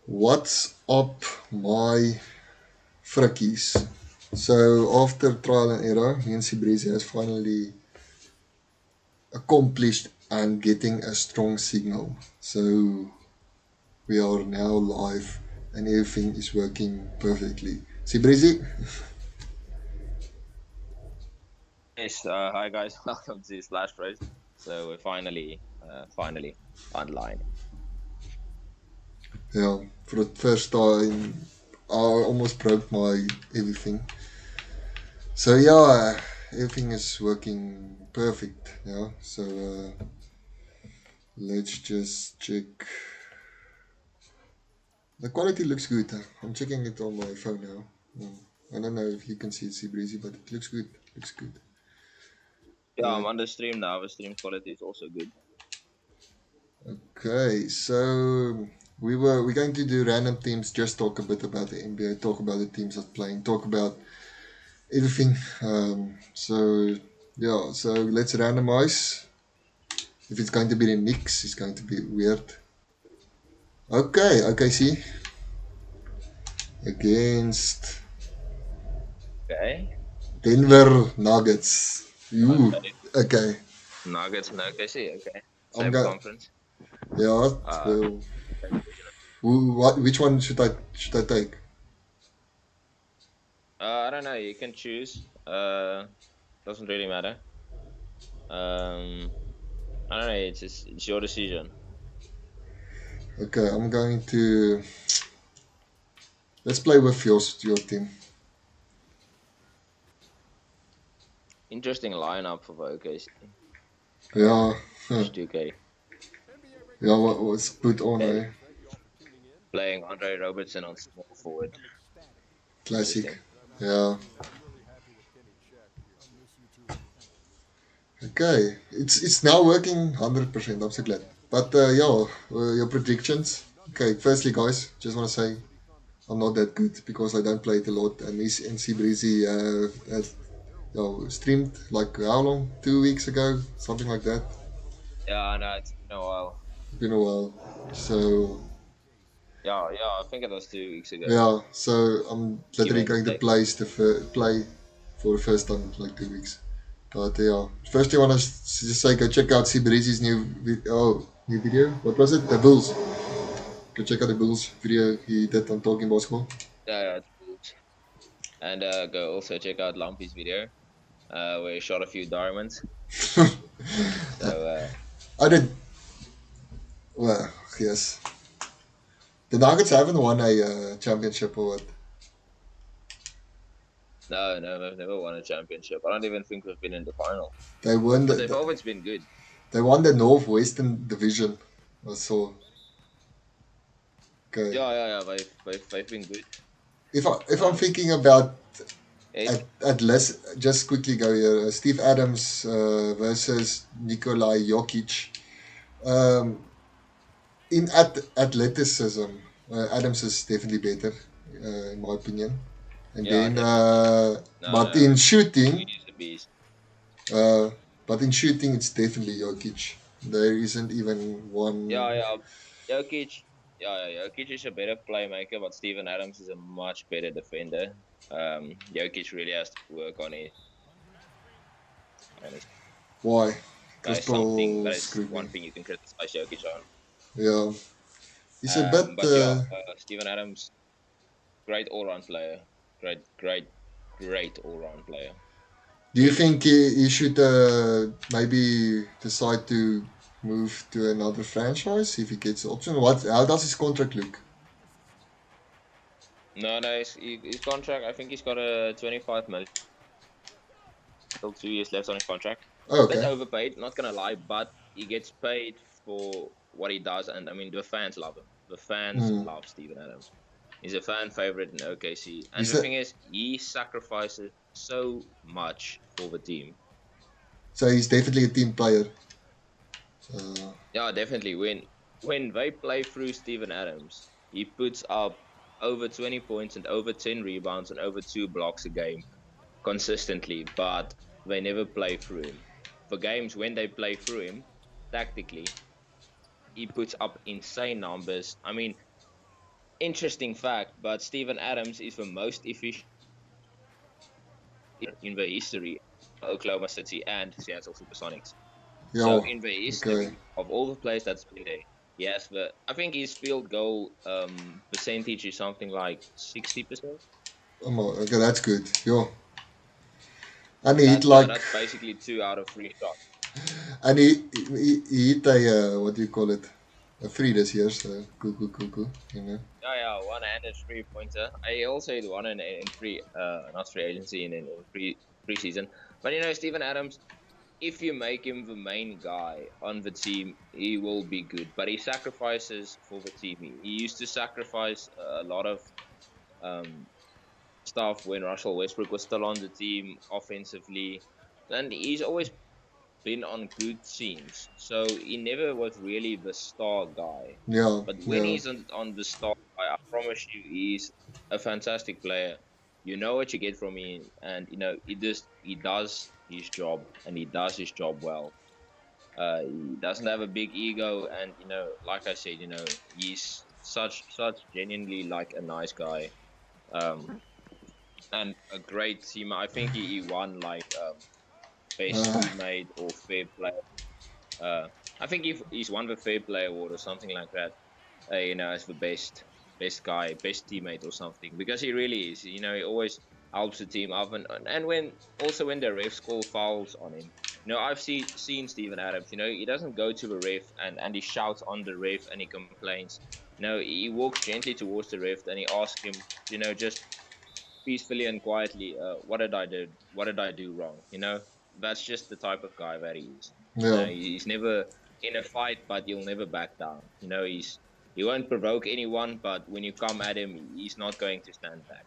What's up, my frickies? So, after trial and error, me and Sibrezi has finally accomplished and getting a strong signal. So, we are now live and everything is working perfectly. Sibrezi? Yes, hi guys, welcome to Slash Bros. So we're finally online. Yeah, for the first time, I almost broke my everything. So, yeah, everything is working perfect. Yeah, so let's just check. The quality looks good. I'm checking it on my phone now. Mm. I don't know if you can see it, see breezy, but it looks good. Looks good. Yeah, Uh, I'm on the stream now. The stream quality is also good. okay, so we're going to do random teams. Just talk a bit about the NBA. Talk about the teams that's playing. Talk about everything. So yeah, so let's randomize. If it's going to be the Knicks, it's going to be weird. Okay, see against Okay. Denver Nuggets. Ooh, Okay. okay. Nuggets and OKC. Okay. I'm Same going. conference. Yeah. Uh, So same division. Which one should I take? I don't know. You can choose. Doesn't really matter. Um, I don't know. It's your decision. Okay, I'm going to let's play with your team. Interesting lineup for OKC. Yeah, It's 2K. yeah. What was put on Okay. a Playing Andre Robertson on small forward. classic. Interesting. Yeah. Okay, it's now working 100%. I'm so glad. But yeah, your predictions. Okay, firstly, guys, just want to say I'm not that good because I don't play it a lot. And this NC Breezy has streamed like how long? 2 weeks ago, something like that. Yeah, I know. It's been a while. Been a while. So Yeah. I think it was 2 weeks ago. yeah, so I'm Give literally or going to take. play for the first time in like 2 weeks. But yeah, first I want to just say go check out Siberizi's new video. What was it? The Bulls. Go check out the Bulls video he did on talking basketball. Yeah, it's cool. And go also check out Lumpy's video, where he shot a few diamonds. So I did well. Yes, the Nuggets haven't won a championship or what? no, we've never won a championship. I don't even think we've been in the final, They won but they've always been good. they won the Northwestern Division. I saw. Okay, Yeah. They've been good. if I'm Um, thinking about it, at less, just quickly go here. Steve Adams versus Nikolai Jokic. Um, in athleticism, Adams is definitely better, in my opinion. And yeah, then, definitely. but No, in shooting, dude is a beast. uh, it's definitely Jokic. There isn't even one. Yeah. Jokic, Jokic is a better playmaker, but Steven Adams is a much better defender. Jokic really has to work on his Why? That Chris is something. Paul That is screwed me. one thing you can criticize Jokic on. Yeah, he's a bit. But yeah, Steven Adams, great all-round player. Great all-round player. Do you Really. think he should maybe decide to move to another franchise if he gets the option? What? How does his contract look? No, his contract. I think he's got a 25 million. Still 2 years left on his contract. Oh, Bit okay. overpaid, not gonna lie, but he gets paid for what he does, and I mean the fans love him. The fans Mm. love Steven Adams. He's a fan favorite in OKC, and He's the a, thing is, he sacrifices so much for the team. so he's definitely a team player. Uh, Yeah, definitely. When they play through Steven Adams, he puts up over 20 points and over 10 rebounds and over 2 blocks a game consistently, but they never play through him. For games when they play through him, tactically, he puts up insane numbers. I mean, interesting fact, but Steven Adams is the most efficient in the history of Oklahoma City and Seattle SuperSonics. So Yeah. in the Okay. history of all the players that's been there, yes, but I think his field goal percentage is something like 60%. Okay, that's good. Yeah. And he hit like, That's basically 2 out of 3 shots. and he hit a, what do you call it? A free this year, so cool, you know. Yeah, one-handed 3-pointer. I also hit one in free, not free agency, in preseason. But Steven Adams, if you make him the main guy on the team, he will be good. But he sacrifices for the team. He used to sacrifice a lot of um, stuff when Russell Westbrook was still on the team offensively, and he's always been on good teams. So he never was really the star guy. Yeah, But when yeah, he's on the star guy, I promise you, he's a fantastic player. You know what you get from him, and he does his job, and he does his job well. He doesn't have a big ego, and like I said, he's such genuinely like a nice guy, and a great team. I think he won like best uh, teammate or fair play. Uh, I think he's won the fair play award or something like that. As the best guy, best teammate or something, because he really is. He always helps the team up, and when the refs call fouls on him. I've seen Steven Adams. He doesn't go to the ref and he shouts on the ref and he complains. No, he walks gently towards the ref and he asks him, just peacefully and quietly, what did I do? What did I do wrong? That's just the type of guy that he is. yeah, He's never in a fight, but he'll never back down. He won't provoke anyone, but when you come at him, he's not going to stand back.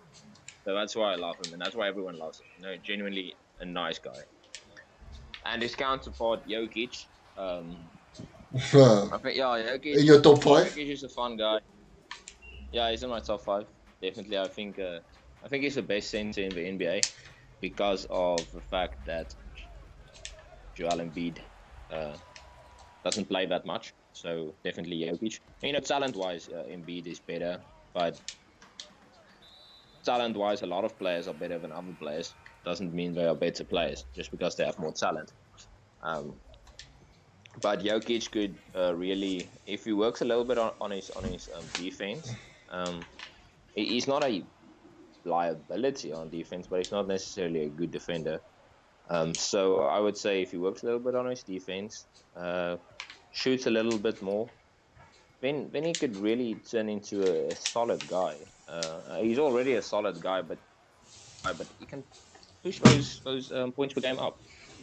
So that's why I love him, and that's why everyone loves him. Genuinely a nice guy. And his counterpart Jokic, I think Jokic. in your top 5? Jokic is a fun guy. Yeah, he's in my top 5. Definitely, I think he's the best center in the NBA because of the fact that Joel Embiid doesn't play that much. So definitely Jokic. Talent-wise, Embiid is better, but talent-wise, a lot of players are better than other players. Doesn't mean they are better players just because they have more talent. But Jokic could really, if he works a little bit on his defense, he's not a liability on defense, but he's not necessarily a good defender. So I would say if he works a little bit on his defense, shoots a little bit more, then he could really turn into a solid guy. He's already a solid guy, but he can push those points per game up.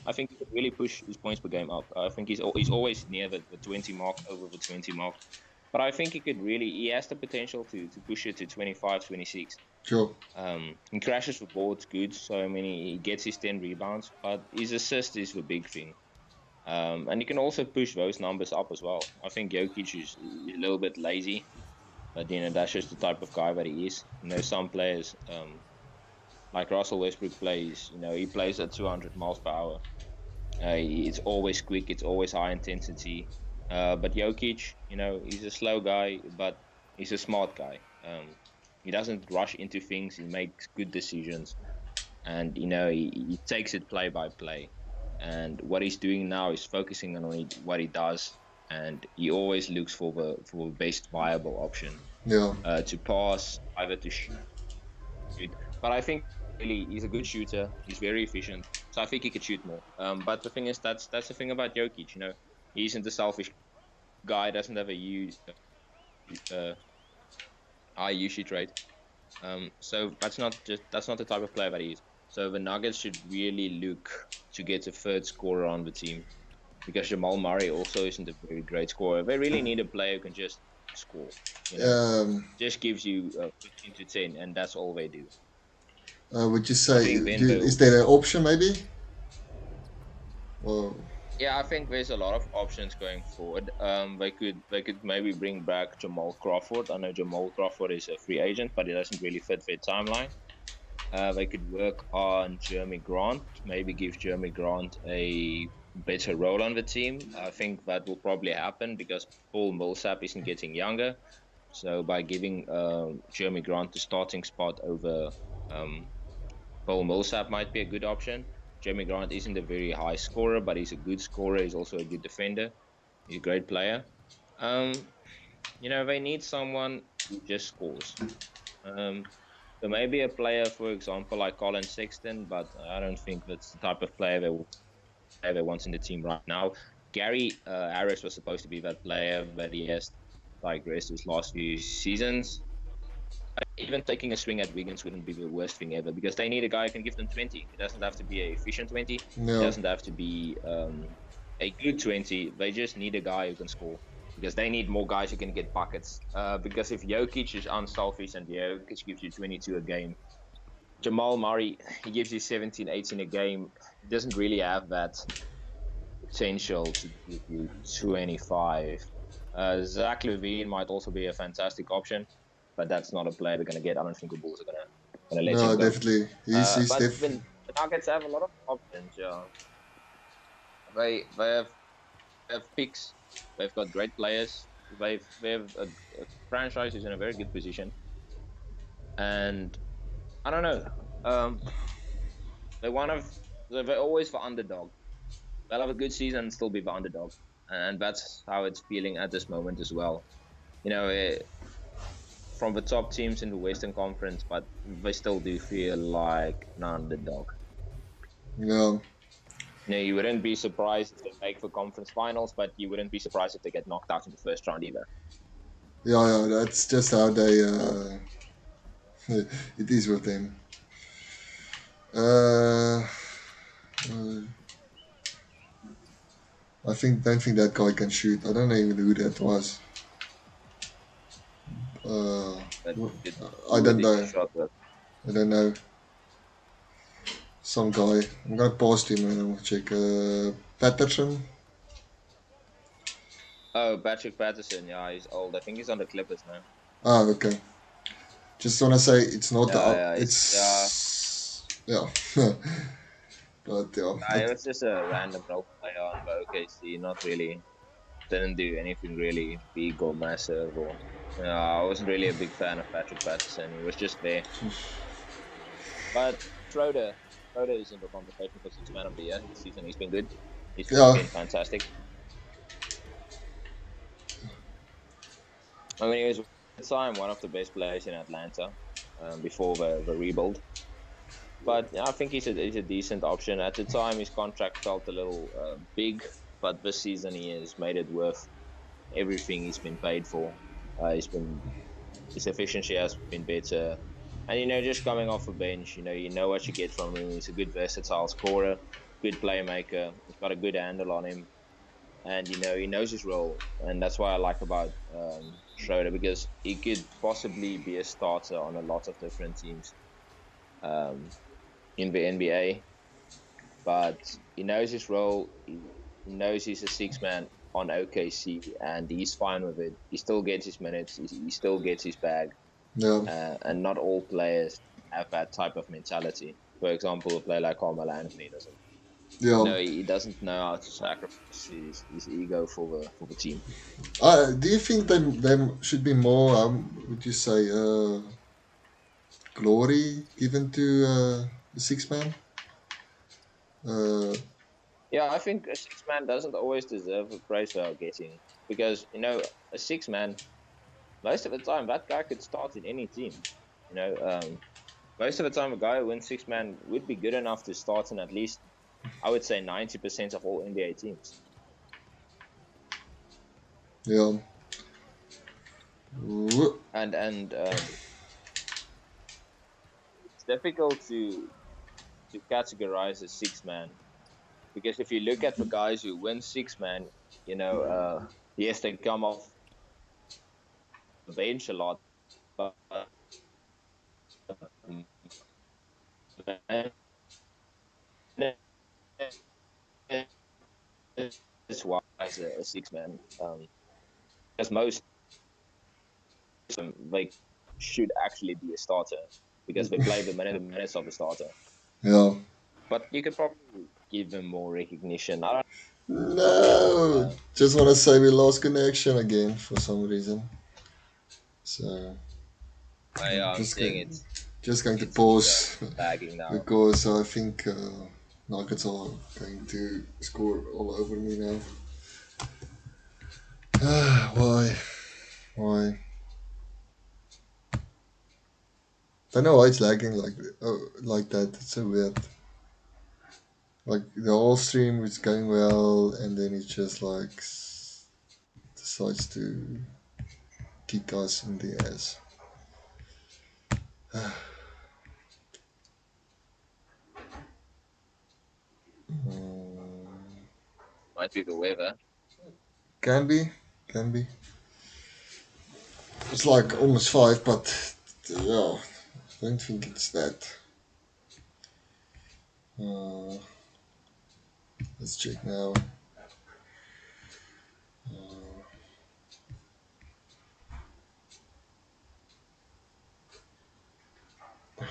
I think he could really push his points per game up. I think he's always near the 20 mark, over the 20 mark. But I think he has the potential to push it to 25, 26. Sure. He crashes the ball, it's good. So, he gets his 10 rebounds, but his assist is the big thing. And he can also push those numbers up as well. I think Jokic is a little bit lazy, but that's just the type of guy that he is. Some players, like Russell Westbrook plays, he plays at 200 miles per hour. It's always quick, it's always high intensity. But Jokic, he's a slow guy, but he's a smart guy. He doesn't rush into things. He makes good decisions, and he takes it play by play. And what he's doing now is focusing on what he does, and he always looks for the best viable option. Yeah. To pass, either to shoot. But I think really he's a good shooter. He's very efficient, so I think he could shoot more. But the thing is, that's the thing about Jokic. He isn't a selfish guy. Doesn't have a huge high usage rate. So that's not the type of player that he is. So the Nuggets should really look to get a third scorer on the team, because Jamal Murray also isn't a very great scorer. They really need a player who can just score. Just gives you 15 to 10, and that's all they do. Would you say is there an option maybe? Or yeah, I think there's a lot of options going forward. They could maybe bring back Jamal Crawford. I know Jamal Crawford is a free agent, but he doesn't really fit their timeline. They could work on Jerami Grant, maybe give Jerami Grant a better role on the team. I think that will probably happen because Paul Millsap isn't getting younger. So by giving Jeremy Grant the starting spot over Paul Millsap might be a good option. Jeremy Grant isn't a very high scorer, but he's a good scorer. He's also a good defender. He's a great player. Um, they need someone who just scores. Um, so maybe a player, for example, like Colin Sexton, but I don't think that's the type of player they want in the team right now. Gary Harris was supposed to be that player, but he has digressed his last few seasons. Even taking a swing at Wiggins wouldn't be the worst thing ever because they need a guy who can give them 20. It doesn't have to be an efficient 20. It Yeah. doesn't have to be a good 20. They just need a guy who can score because they need more guys who can get buckets. Because if Jokic is unselfish and Jokic gives you 22 a game, Jamal Murray, he gives you 17, 18 a game. He doesn't really have that potential to give you 25. Zach LaVine might also be a fantastic option, but that's not a player we're going to get. I don't think the Bulls are going to let No, him go. definitely. He's But the Nuggets have a lot of options. Yeah, they have picks. They've got great players. They have a franchise who's in a very good position, and I don't know. They're always the underdog. They'll have a good season and still be the underdog, and that's how it's feeling at this moment as well. From the top teams in the Western Conference, but they still do feel like an underdog. Yeah. You wouldn't be surprised if they make the conference finals, but you wouldn't be surprised if they get knocked out in the first round either. Yeah, that's just how they. It is with them. Don't think that guy can shoot. I don't know even who that was. I don't know. I don't know. Some guy. I'm gonna pause him and I'll check. Patterson. Oh, Patrick Patterson. Yeah, he's old. I think he's on the Clippers now. Ah, okay. Just wanna say it's not yeah. But yeah. It was just a random role player on the OKC. Not really. Didn't do anything really big or massive. I wasn't really a big fan of Patrick Patterson. He was just there. But Schroeder is in the conversation for Sixth Man of the Year this season. He's been good. He's been fantastic. I mean, he was at the time one of the best players in Atlanta before the rebuild. But I think he's a decent option. At the time, his contract felt a little big, but this season he has made it worth everything he's been paid for. His efficiency has been better. And, just coming off the bench, you know what you get from him. He's a good versatile scorer, good playmaker. He's got a good handle on him. And, he knows his role. And that's what I like about Schroeder, because he could possibly be a starter on a lot of different teams in the NBA. But he knows his role. He knows he's a six-man on OKC, and he's fine with it. He still gets his minutes. He still gets his bag. Yeah. And not all players have that type of mentality. For example, a player like Carmelo Anthony doesn't. Yeah. He doesn't know how to sacrifice his ego for the team. Do you think there should be more, would you say, glory given to the six-man? Yeah, I think a six-man doesn't always deserve the praise they are getting. Because, a six-man, most of the time, that guy could start in any team. Most of the time, a guy who wins six-man would be good enough to start in at least, I would say, 90% of all NBA teams. Yeah. And it's difficult to categorize a six-man, because if you look at the guys who win six-man, yes, they come off the bench a lot, but that's why as a six-man, as most they should actually be a starter because they play the minutes of the starter. Yeah. But you could probably give them more recognition. No, just want to say we lost connection again for some reason. So I'm just seeing going, it's just going to it's pause lagging now. because I think Nuggets are going to score all over me now. Why? Why? Don't know why it's lagging like that. It's so weird. Like the whole stream is going well, and then it just like decides to kick us in the ass. Might be the weather. Can be, can be. It's like almost 5, but yeah, I don't think it's that. Let's check now.